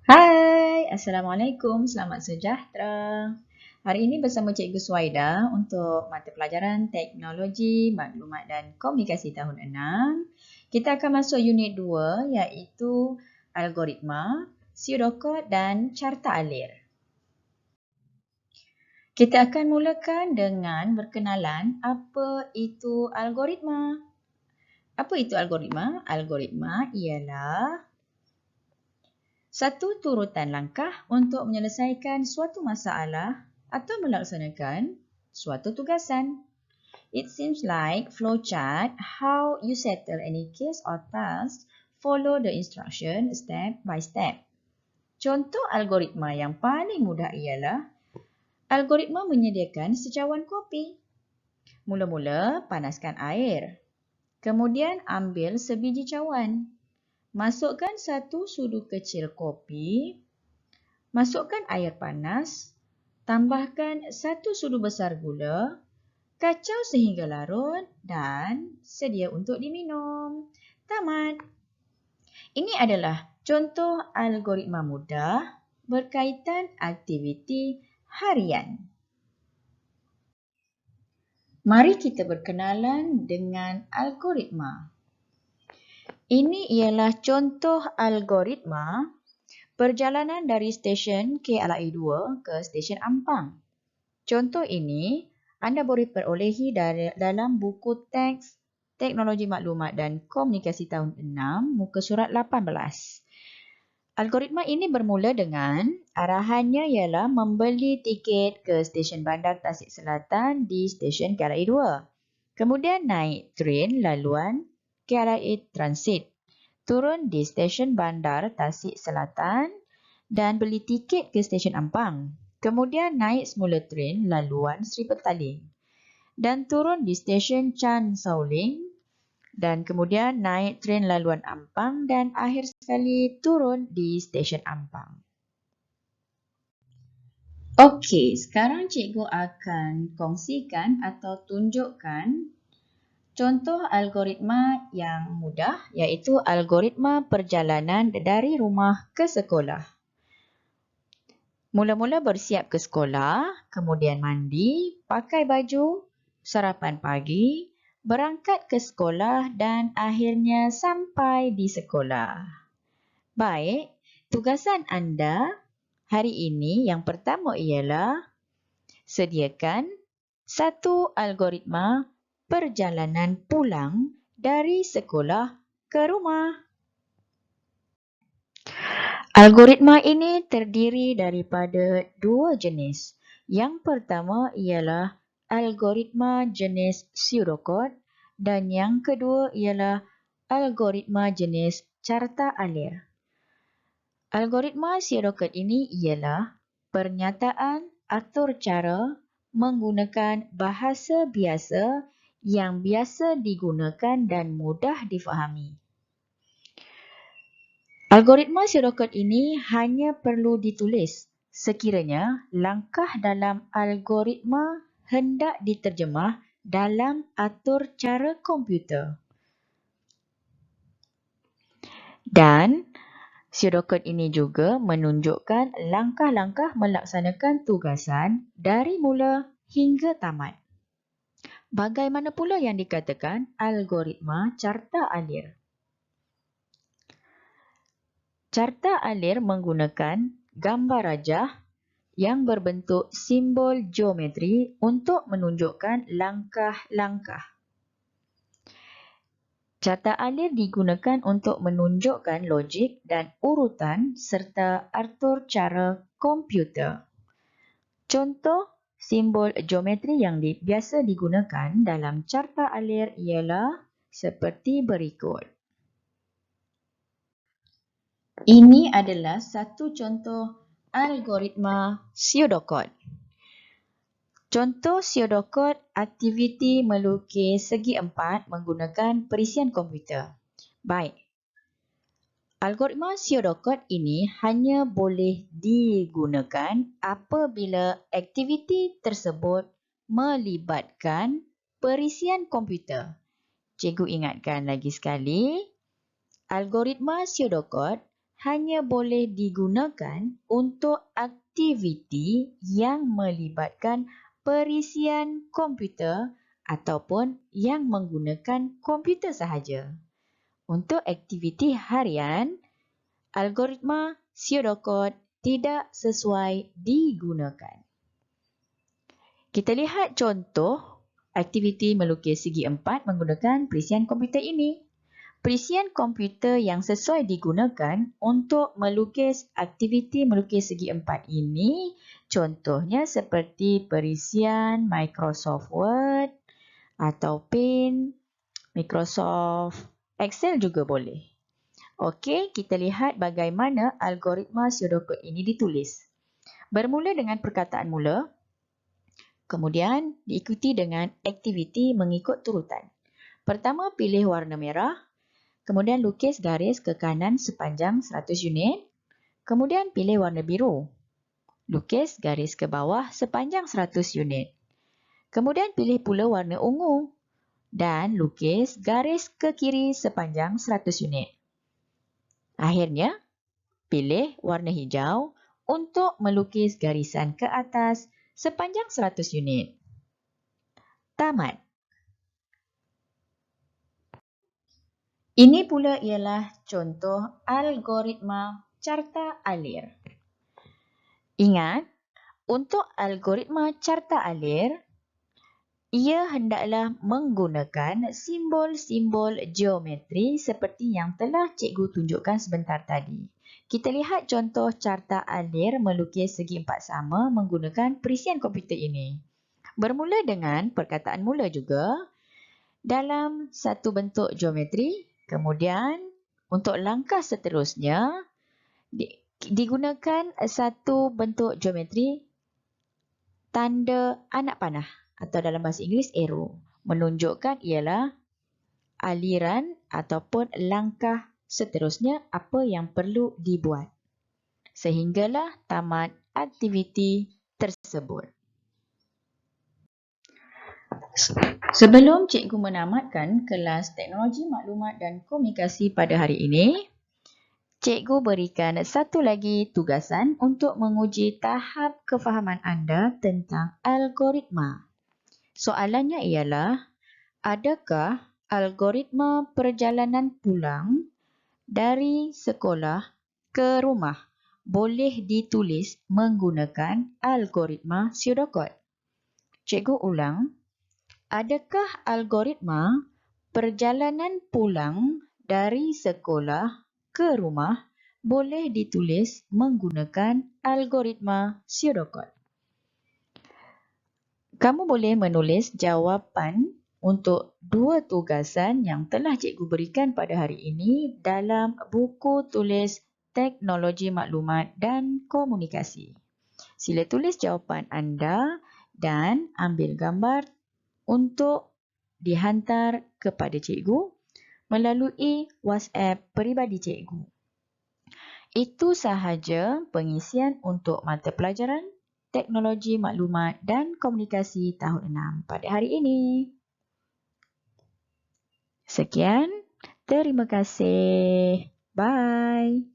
Hai, Assalamualaikum, selamat sejahtera. Hari ini bersama Cikgu Suhaida untuk mata pelajaran Teknologi Maklumat dan Komunikasi tahun 6. Kita akan masuk unit 2 iaitu Algoritma, Pseudocode dan Carta Alir. Kita akan mulakan dengan berkenalan apa itu algoritma. Apa itu algoritma? Algoritma ialah satu turutan langkah untuk menyelesaikan suatu masalah atau melaksanakan suatu tugasan. It seems like flowchart, how you settle any case or task, follow the instruction step by step. Contoh algoritma yang paling mudah ialah algoritma menyediakan secawan kopi. Mula-mula panaskan air. Kemudian ambil sebiji cawan. Masukkan satu sudu kecil kopi. Masukkan air panas, tambahkan satu sudu besar gula, kacau sehingga larut dan sedia untuk diminum. Tamat. Ini adalah contoh algoritma mudah berkaitan aktiviti harian. Mari kita berkenalan dengan algoritma. Ini ialah contoh algoritma perjalanan dari stesen KLIA 2 ke stesen Ampang. Contoh ini anda boleh perolehi dalam buku teks Teknologi Maklumat dan Komunikasi tahun 6, muka surat 18. Algoritma ini bermula dengan arahannya ialah membeli tiket ke stesen bandar Tasik Selatan di stesen KLIA 2. Kemudian naik tren laluan KLIA Transit. Turun di stesen bandar Tasik Selatan dan beli tiket ke stesen Ampang. Kemudian naik semula tren laluan Sri Petaling dan turun di stesen Chan Sauling dan kemudian naik tren laluan Ampang dan akhir sekali turun di stesen Ampang. Okey, sekarang cikgu akan kongsikan atau tunjukkan contoh algoritma yang mudah iaitu algoritma perjalanan dari rumah ke sekolah. Mula-mula bersiap ke sekolah, kemudian mandi, pakai baju, sarapan pagi, berangkat ke sekolah dan akhirnya sampai di sekolah. Baik, tugasan anda hari ini yang pertama ialah sediakan satu algoritma perjalanan pulang dari sekolah ke rumah. Algoritma ini terdiri daripada dua jenis. Yang pertama ialah algoritma jenis pseudocode dan yang kedua ialah algoritma jenis carta alir. Algoritma pseudocode ini ialah pernyataan atur cara menggunakan bahasa biasa yang biasa digunakan dan mudah difahami. Algoritma pseudocode ini hanya perlu ditulis sekiranya langkah dalam algoritma hendak diterjemah dalam atur cara komputer. Dan pseudocode ini juga menunjukkan langkah-langkah melaksanakan tugasan dari mula hingga tamat. Bagaimana pula yang dikatakan algoritma carta alir? Carta alir menggunakan gambar rajah yang berbentuk simbol geometri untuk menunjukkan langkah-langkah. Carta alir digunakan untuk menunjukkan logik dan urutan serta atur cara komputer. Contoh simbol geometri yang biasa digunakan dalam carta alir ialah seperti berikut. Ini adalah satu contoh algoritma pseudocode. Contoh pseudocode aktiviti melukis segi empat menggunakan perisian komputer. Baik. Algoritma pseudocode ini hanya boleh digunakan apabila aktiviti tersebut melibatkan perisian komputer. Cikgu ingatkan lagi sekali, algoritma pseudocode hanya boleh digunakan untuk aktiviti yang melibatkan perisian komputer ataupun yang menggunakan komputer sahaja. Untuk aktiviti harian, algoritma pseudocode tidak sesuai digunakan. Kita lihat contoh aktiviti melukis segi empat menggunakan perisian komputer ini. Perisian komputer yang sesuai digunakan untuk melukis aktiviti melukis segi empat ini contohnya seperti perisian Microsoft Word atau Paint, Microsoft Excel juga boleh. Okey, kita lihat bagaimana algoritma pseudocode ini ditulis. Bermula dengan perkataan mula, kemudian diikuti dengan aktiviti mengikut turutan. Pertama, pilih warna merah. Kemudian lukis garis ke kanan sepanjang 100 unit. Kemudian pilih warna biru. Lukis garis ke bawah sepanjang 100 unit. Kemudian pilih pula warna ungu dan lukis garis ke kiri sepanjang 100 unit. Akhirnya, pilih warna hijau untuk melukis garisan ke atas sepanjang 100 unit. Tamat. Ini pula ialah contoh algoritma carta alir. Ingat, untuk algoritma carta alir, ia hendaklah menggunakan simbol-simbol geometri seperti yang telah cikgu tunjukkan sebentar tadi. Kita lihat contoh carta alir melukis segi empat sama menggunakan perisian komputer ini. Bermula dengan perkataan mula juga dalam satu bentuk geometri. Kemudian, untuk langkah seterusnya, digunakan satu bentuk geometri tanda anak panah atau dalam bahasa Inggeris arrow. Menunjukkan ialah aliran ataupun langkah seterusnya apa yang perlu dibuat. Sehinggalah tamat aktiviti tersebut. Sebelum cikgu menamatkan kelas teknologi maklumat dan komunikasi pada hari ini, cikgu berikan satu lagi tugasan untuk menguji tahap kefahaman anda tentang algoritma. Soalannya ialah, adakah algoritma perjalanan pulang dari sekolah ke rumah boleh ditulis menggunakan algoritma pseudocode? Cikgu ulang. Adakah algoritma perjalanan pulang dari sekolah ke rumah boleh ditulis menggunakan algoritma pseudocode? Kamu boleh menulis jawapan untuk dua tugasan yang telah cikgu berikan pada hari ini dalam buku tulis teknologi maklumat dan komunikasi. Sila tulis jawapan anda dan ambil gambar untuk dihantar kepada cikgu melalui WhatsApp peribadi cikgu. Itu sahaja pengisian untuk mata pelajaran Teknologi Maklumat dan Komunikasi tahun 6 pada hari ini. Sekian, terima kasih. Bye.